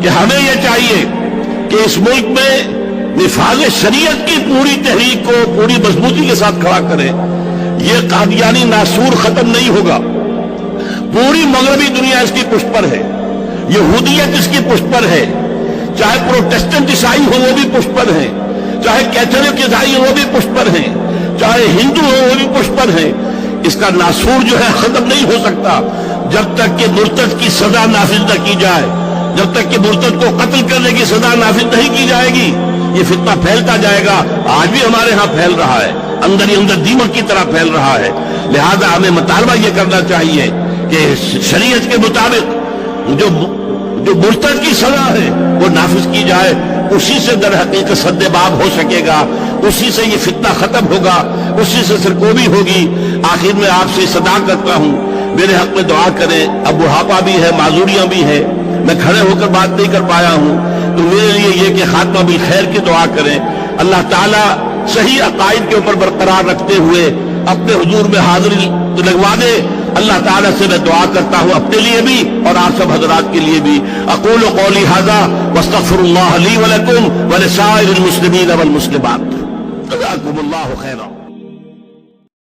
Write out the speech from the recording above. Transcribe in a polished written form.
کہ ہمیں یہ چاہیے کہ اس ملک میں نفاذ شریعت کی پوری تحریک کو پوری مضبوطی کے ساتھ کھڑا کریں. یہ قادیانی ناسور ختم نہیں ہوگا. پوری مغربی دنیا اس کی پشت پر ہے، یہودیت اس کی پشت پر ہے، چاہے پروٹیسٹنٹ عیسائی ہو وہ بھی پشت پر ہیں، چاہے کیتھولک عیسائی ہو وہ بھی پشت پر ہیں، چاہے ہندو ہو وہ بھی پشت پر ہیں. اس کا ناسور جو ہے ختم نہیں ہو سکتا جب تک کہ مرتد کی سزا نافذ نہ کی جائے، جب تک کہ مرتد کو قتل کرنے کی سزا نافذ نہیں کی جائے گی. یہ فتنہ پھیلتا جائے گا. آج بھی ہمارے ہاں پھیل رہا ہے، اندر ہی اندر دیمک کی طرح پھیل رہا ہے. لہذا ہمیں مطالبہ یہ کرنا چاہیے کہ شریعت کے مطابق جو مرتد کی سزا ہے وہ نافذ کی جائے. اسی سے در حقیقت سد باب ہو سکے گا، اسی سے یہ فتنہ ختم ہوگا، اسی سے سرکوبی ہوگی. آخر میں آپ سے صدا کرتا ہوں، میرے حق میں دعا کریں. اب بڑھاپا بھی ہے، معذوریاں بھی ہیں، میں کھڑے ہو کر بات نہیں کر پایا ہوں، تو میرے لیے یہ کہ خاتمہ بالخیر کی دعا کریں. اللہ تعالیٰ صحیح عقائد کے اوپر برقرار رکھتے ہوئے اپنے حضور میں حاضری لگوا دے. اللہ تعالیٰ سے میں دعا کرتا ہوں اپنے لیے بھی اور آپ سب حضرات کے لیے بھی. اقول قولی ھذا واستغفر اللہ لی ولکم ولسائر المسلمین والمسلمات. جزاکم اللہ خیرا.